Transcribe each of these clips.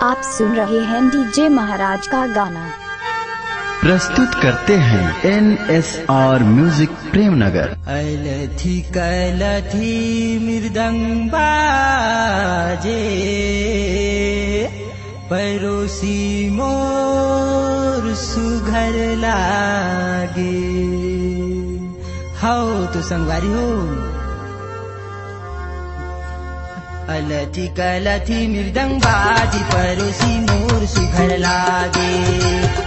आप सुन रहे हैं डीजे महाराज का गाना। प्रस्तुत करते हैं NSR म्यूजिक प्रेमनगर। अलथी कलथी मृदंग बाजे, परोसी मोर सुघर लागे। हाओ तो संगवारी हो। अलथी कलथी मृदंग बाजी, परोसी मोर सुघर लागे।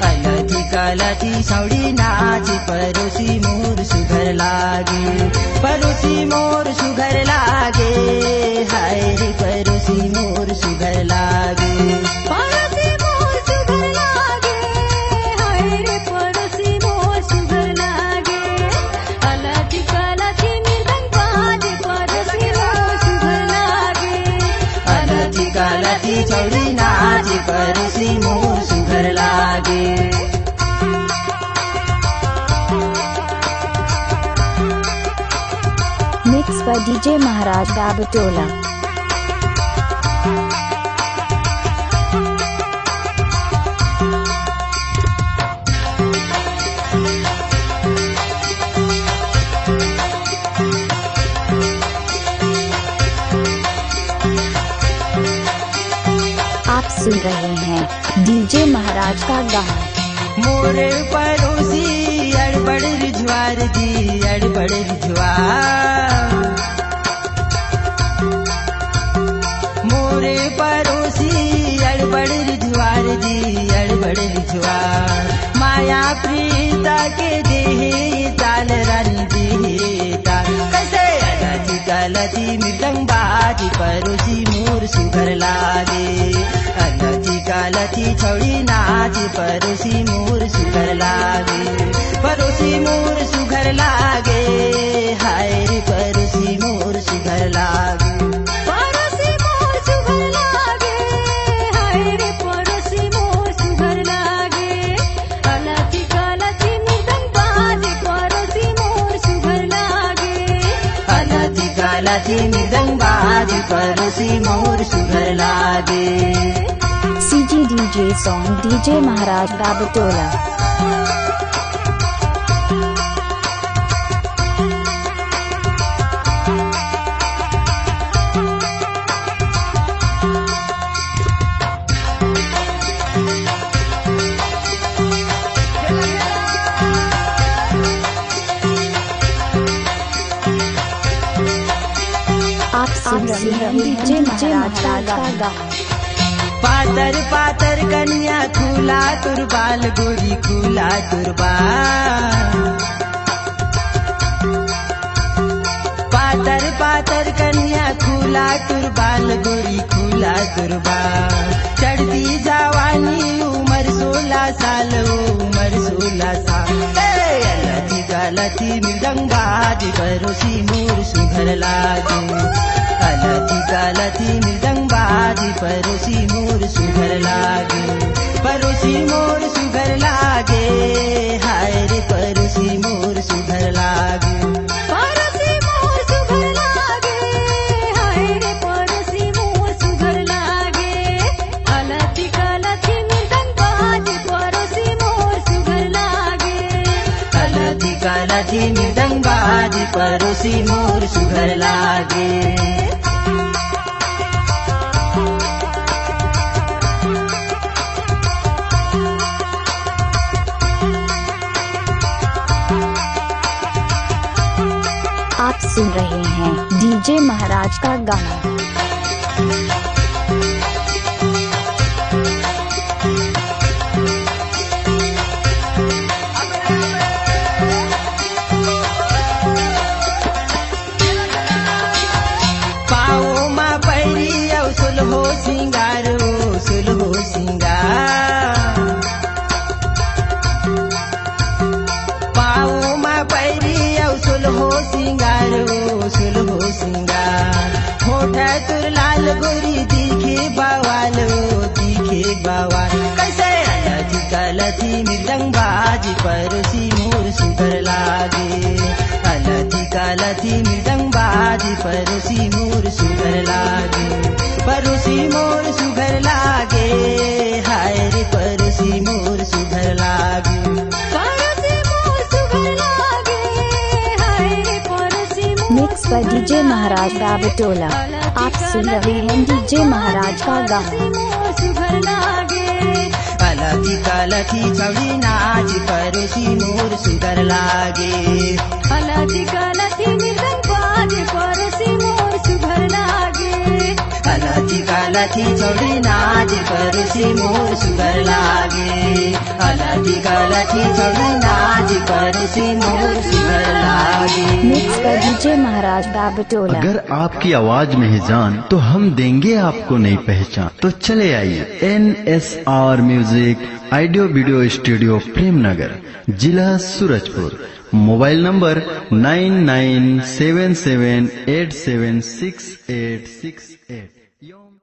अलथी कलथी सौड़ी नाची, परोसी मोर सुघर लागे। परोसी मोर सुघर लागे, हाय रे परोसी मोर सुघर लागे। परोसी मोर सुघर लागे, हाय रे परोसी मोर सुघर लागे। अलथी कलथी मृदंग बाजे, परोसी मोर सुघर लागे। अलथी कलथी सौड़ी नाची, परोसी मोर सुघर लागे। मिक्स पर डीजे महाराज का बटोला। आप सुन रहे हैं डीजे महाराज का गाना। मोरे पड़ोसी अड़बड़ रिझवार जी, अड़बड़ रिझवार। मोरे पड़ोसी अड़बड़ रिझवार जी, अड़बड़ रिझवार। माया प्रीता के देहे ताल रानी देहे ताल। कैसे अलथी कलथी मृदंग बाजी, परोसी मोर सुघर लागे। अलथी कलथी छौड़ी नाची, परोसी मोर सुघर लागे। परोसी मोर सुघर लागे, हाय रे परोसी मोर सुघर लागे। परोसी मोर सुघर लागे, हाय रे परोसी मोर सुघर लागे। अलथी कलथी मृदंग बाजे, परोसी मोर सुघर लागे। अलथी कलथी मृदंग बाजी, परोसी मोर सुघर लागे। CG DJ सॉन्ग डीजे महाराज का बटोला। आप सुन रहे हैं डीजे महाराज का गाना। पातर पातर कन्या खुला तुरबाल, गोरी खुला तुरबाल। पातर पातर कन्या खुला तुरबाल, गोरी खुला तुरबाल। चढ़ती जवानी उमर 16 साल, उमर 16 साल। अलथी कलथी मृदंग बाजी, परोसी मोर सुघर लागे। अलथी कलथी मृदंग बाजी, परोसी मोर सुघर लागे। परोसी मोर सुघर लागे, हाय रे परोसी मोर सुघर लागे। परोसी मोर सुघर लागे, हाय रे परोसी मोर सुघर लागे। अलथी कलथी मृदंग बाजे, परोसी मोर सुघर लागे। अलथी कलथी मृदंग बाजी, परोसी मोर सुघर लागे। आप सुन रहे हैं डीजे महाराज का गाना। पाओ मा पैरी औ सुलहो सिंगार, ओ सुलहो सिंगार। पाओ मा पैरी औ सुलहो सिंगार, ओ सुलहो सिंगार। होठ तुर लाल गोरी दिखे बवाल, ओ दिखे बवाल। कैसे अलथी कलथी मृदंग बाजी, परोसी मोर सुघर लागे। अलथी कलथी मृदंग बाजी, नाच परोसी मोर सुगर लागे परोसी मोर सुगर लागे हाय रे परोसी मोर सुगर लागे परोसी मोर सुघर लागे हाय रे परोसी मोर मिक्स पर डीजे महाराज का बटोला। आप सुन रहे हैं डीजे महाराज का गाना। मोर सुघर लागे अलती कलथी छौड़ी नाच परोसी मोर सुगर लागे अलती कलती मृदंग बाजे परोसी मोर सुघर लागे अलती कलथी छौड़ी नाच परोसी मोर सुगर लागे अलती कलथी छौड़ी नाच परोसी मोर सुगर लागे मिक्स पर डीजे महाराज का बटोला। अगर आपकी आवाज में है जान तो हम देंगे आपको नई पहचान। तो चले आइए NSR music audio video studio Premnagar, जिला सूरजपुर। Mobile number 9977876868।